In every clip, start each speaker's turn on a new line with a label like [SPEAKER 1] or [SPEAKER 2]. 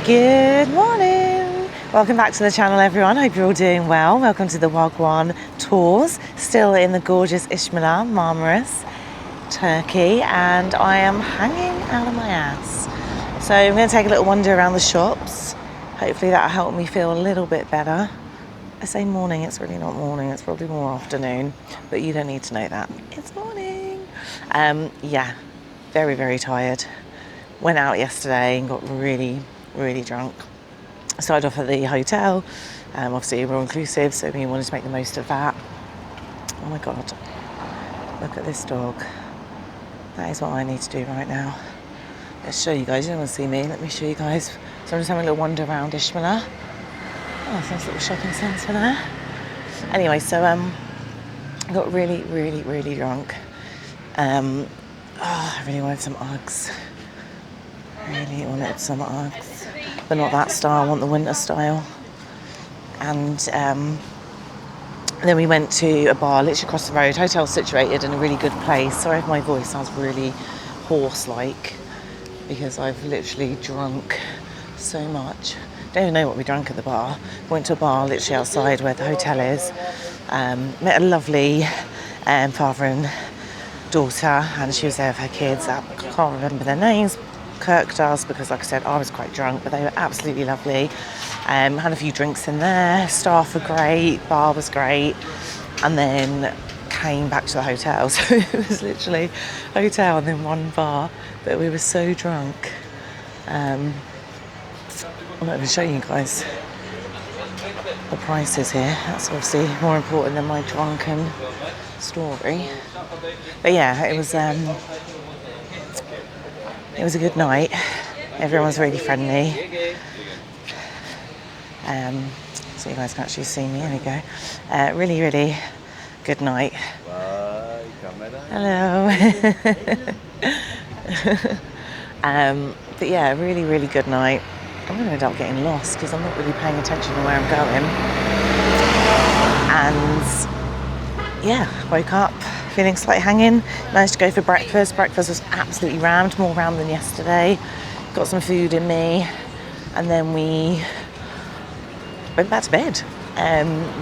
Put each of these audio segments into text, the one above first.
[SPEAKER 1] Good morning! Welcome back to the channel, everyone. Hope you're all doing well. Welcome to the Wagwan tours. Still in the gorgeous Ishmael, Marmaris, Turkey, and I am hanging out of my ass. So I'm going to take a little wander around the shops. Hopefully that'll help me feel a little bit better. I say morning, it's really not morning, it's probably more afternoon, but you don't need to know that. It's morning. Yeah, very, very tired. Went out yesterday and got really drunk. Started off at the hotel, obviously we're all inclusive, so we wanted to make the most of that. Oh my god, look at this dog. That is what I need to do right now. Let's show you guys. You don't want to see me, let me show you guys. So I'm just having a little wander around Ishmael. Oh, nice little shopping centre there. Anyway, so I got really drunk. I really wanted some Uggs. Really wanted some Uggs, but not that style. I want the winter style. And then we went to a bar literally across the road. Hotel situated in a really good place. Sorry if my voice sounds really hoarse-like, because I've literally drunk so much. Don't even know what we drank at the bar. Went to a bar literally outside where the hotel is. Met a lovely father and daughter, and she was there with her kids. I can't remember their names. Kirk does, because like I said, I was quite drunk, but they were absolutely lovely. Had a few drinks in there. Staff were great, bar was great, and then came back to the hotel. So it was literally hotel and then one bar, but we were so drunk. I'm not going to show you guys the prices here. That's obviously more important than my drunken story. But yeah, it was a good night. Everyone was really friendly. So you guys can actually see me. There we go. Really good night. Hello. But yeah, really good night. I'm going to end up getting lost because I'm not really paying attention to where I'm going. And yeah, woke up feeling slightly hanging. Managed to go for breakfast. Breakfast was absolutely rammed, more rammed than yesterday. Got some food in me, and then we went back to bed.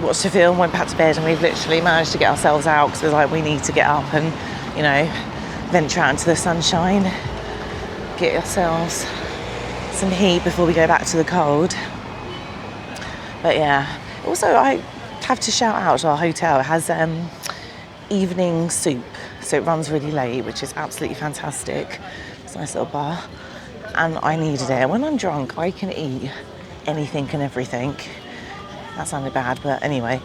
[SPEAKER 1] Watched a film, went back to bed, and we've literally managed to get ourselves out because we were like, we need to get up and, you know, venture out into the sunshine, get ourselves some heat before we go back to the cold. But yeah, also I have to shout out to our hotel. It has evening soup, so it runs really late, which is absolutely fantastic. It's a nice little bar, and I needed it. When I'm drunk, I can eat anything and everything. That sounded bad, but anyway,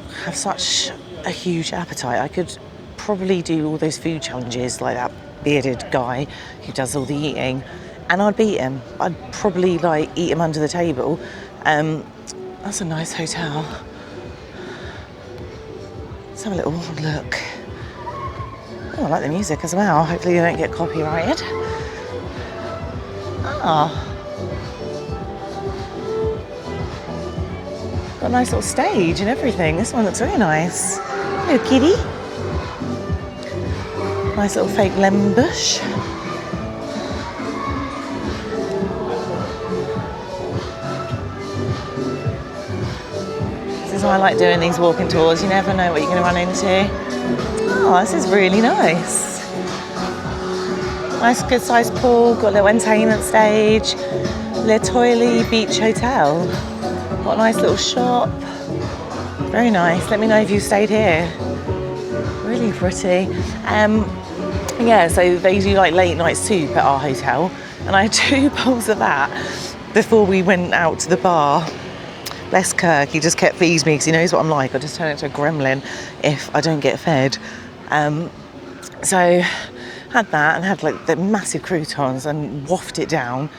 [SPEAKER 1] I have such a huge appetite. I could probably do all those food challenges like that bearded guy who does all the eating, and I'd beat him. I'd probably like eat him under the table. That's a nice hotel. Let's have a little look. Oh, I like the music as well. Hopefully you don't get copyrighted. Got a nice little stage and everything. This one looks really nice. Hello, kitty. Nice little fake lemon bush. This is why I like doing these walking tours. You never know what you're going to run into. Oh, this is really nice. Nice good sized pool, got a little entertainment stage. Le Toily Beach Hotel. Got a nice little shop. Very nice. Let me know if you stayed here. Really pretty. Yeah, so they do like late night soup at our hotel, and I had 2 bowls of that before we went out to the bar. Bless Kirk, he just kept feeding me because he knows what I'm like. I just turn into a gremlin if I don't get fed. So had that and had like the massive croutons and waffed it down.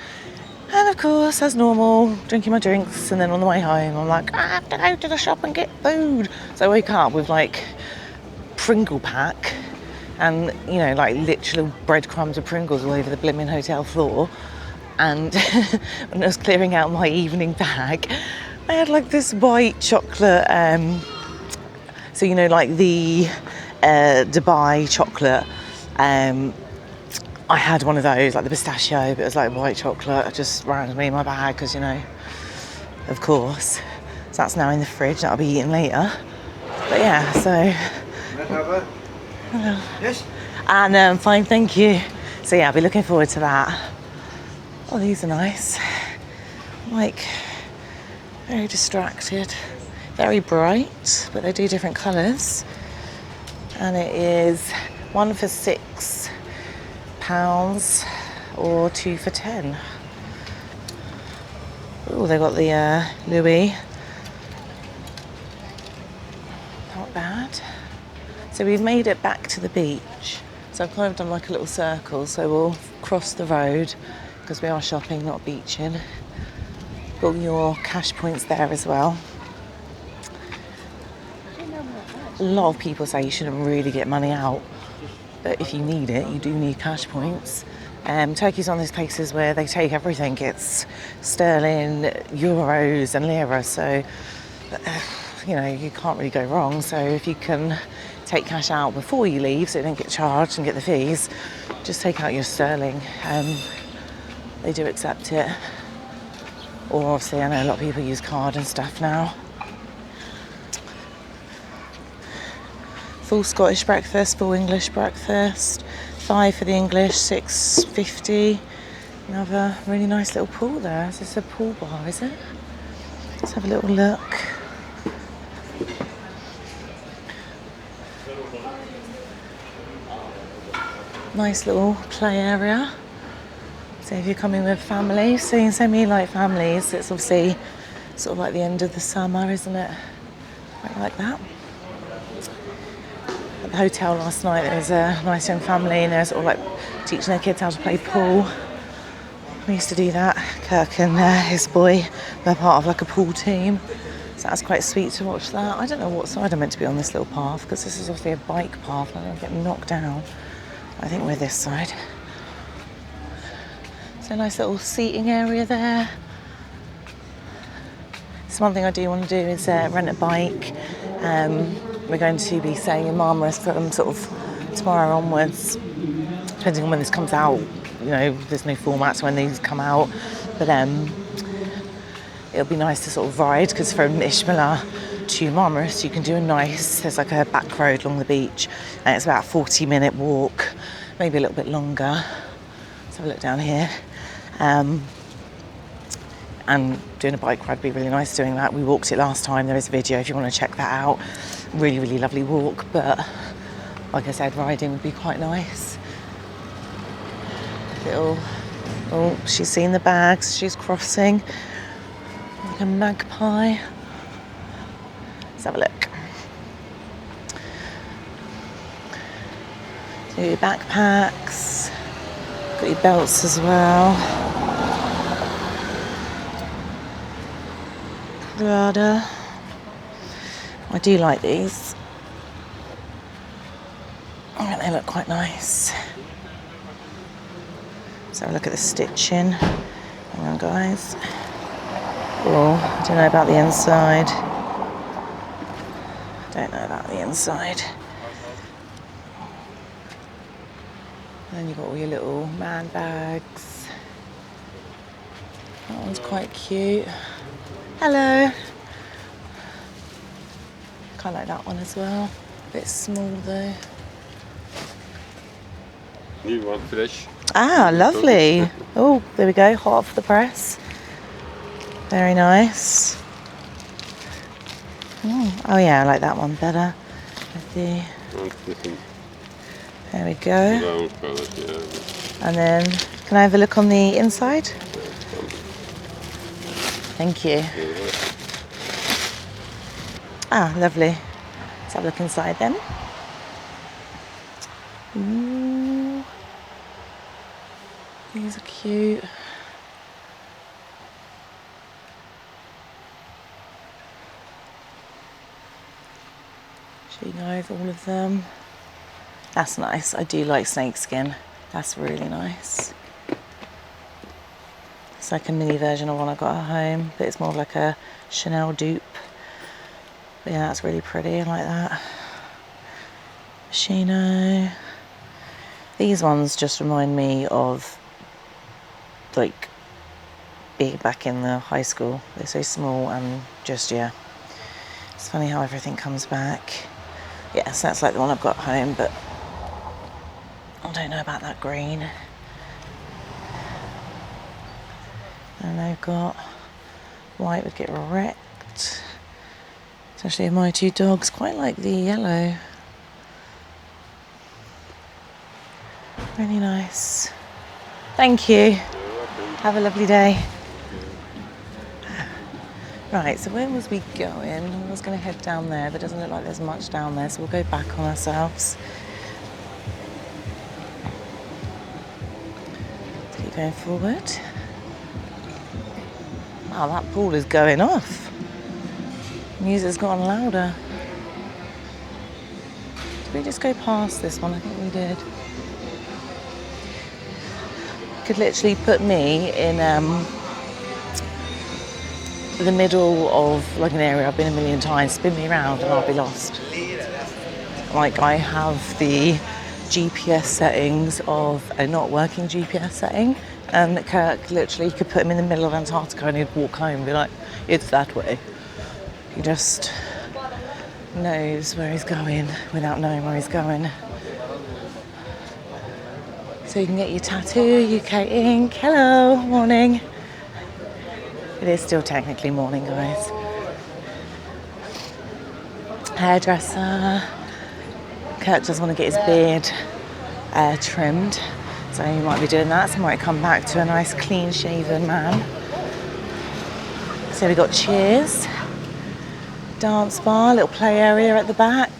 [SPEAKER 1] And of course, as normal, drinking my drinks, and then on the way home, I'm like, I have to go to the shop and get food. So I woke up with like Pringle pack and, you know, like literal breadcrumbs of Pringles all over the blimmin' hotel floor. And when I was clearing out my evening bag, I had like this white chocolate, so you know, like the Dubai chocolate I had one of those, like the pistachio, but it was like white chocolate, just randomly in my bag, because, you know, of course. So that's now in the fridge, that'll be eaten later. But yeah, so... Hello. Yes? And fine, thank you. So yeah, I'll be looking forward to that. Oh, these are nice. Like, very distracted. Very bright, but they do different colours. And it is one for £6 or two for 10. Oh, they got the Louis. Not bad. So we've made it back to the beach. So I've kind of done like a little circle. So we'll cross the road because we are shopping, not beaching. Got your cash points there as well. A lot of people say you shouldn't really get money out, but if you need it, you do need cash points. Turkey's one of those places where they take everything. It's sterling, euros and lira, so you know, you can't really go wrong. So if you can take cash out before you leave so you don't get charged and get the fees, just take out your sterling. They do accept it. Or obviously I know a lot of people use card and stuff now. Full Scottish breakfast, full English breakfast. 5 for the English, £6.50. Another really nice little pool there. Is this a pool bar, is it? Let's have a little look. Nice little play area. So if you're coming with families, seeing so many like families, it's obviously sort of like the end of the summer, isn't it? Quite like that. At the hotel last night there was a nice young family and they're sort of like teaching their kids how to play pool. We used to do that. Kirk and his boy were part of like a pool team. So that was quite sweet to watch that. I don't know what side I'm meant to be on this little path because this is obviously a bike path and I'm going to get knocked down. I think we're this side. So a nice little seating area there. So one thing I do want to do is rent a bike. We're going to be staying in Marmaris from sort of tomorrow onwards, depending on when this comes out. You know, there's no formats when these come out, but it'll be nice to sort of ride because from Ishmael to Marmaris you can do there's like a back road along the beach and it's about a 40-minute walk, maybe a little bit longer. Let's have a look down here. And doing a bike ride would be really nice doing that. We walked it last time. There is a video if you want to check that out. Really, really lovely walk, but like I said, riding would be quite nice. Oh, she's seen the bags. She's crossing like a magpie. Let's have a look. Do your backpacks. Got your belts as well. Prada. I do like these. I think they look quite nice. Let's have a look at the stitching. Hang on, guys. Oh, I don't know about the inside. Don't know about the inside. And then you've got all your little man bags. That one's quite cute. Hello. Quite like that one as well. A bit small though.
[SPEAKER 2] New one, fresh.
[SPEAKER 1] Ah, lovely. Oh, there we go. Hot off the press. Very nice. Oh yeah, I like that one better. There we go. And then, can I have a look on the inside? Thank you. Ah, lovely. Let's have a look inside then. Ooh. These are cute. Show you guys all of them. That's nice. I do like snakeskin. That's really nice. It's like a mini version of one I got at home, but it's more of like a Chanel dupe. But yeah, that's really pretty. I like that. Chino. These ones just remind me of like being back in the high school. They're so small and just, yeah. It's funny how everything comes back. Yes, that's like the one I've got home, but I don't know about that green. And I've got white would get wrecked. Especially if my two dogs quite like the yellow. Really nice. Thank you. Have a lovely day. Right, so where was we going? I was going to head down there, but it doesn't look like there's much down there, so we'll go back on ourselves. Let's keep going forward. Wow, that pool is going off. Music's gotten louder. Did we just go past this one? I think we did. Could literally put me in the middle of like an area I've been a million times, spin me around and I'll be lost. Like I have the GPS settings of a not working GPS setting, and Kirk literally could put him in the middle of Antarctica and he'd walk home and be like, it's that way. He just knows where he's going without knowing where he's going. So you can get your tattoo, UK ink. Hello, morning. It is still technically morning, guys. Hairdresser. Kirk does want to get his beard trimmed, so he might be doing that. So he might come back to a nice clean shaven man. So we got cheers, dance bar, little play area at the back.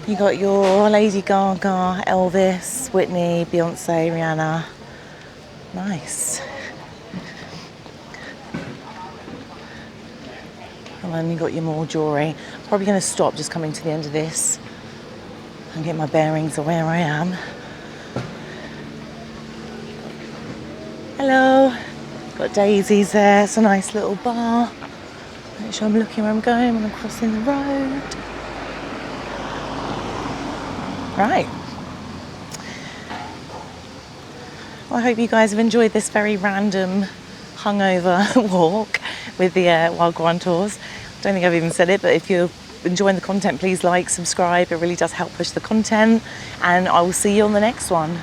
[SPEAKER 1] You got your Lady Gaga, Elvis, Whitney, Beyonce, Rihanna. Nice. And then you got your more jewellery. Probably going to stop just coming to the end of this and get my bearings of where I am. Hello. Got daisies there. It's a nice little bar. Make sure I'm looking where I'm going when I'm crossing the road. Right. Well, I hope you guys have enjoyed this very random hungover walk with the Wild Grand Tours. I don't think I've even said it, but if you're enjoying the content, please like, subscribe. It really does help push the content, and I will see you on the next one.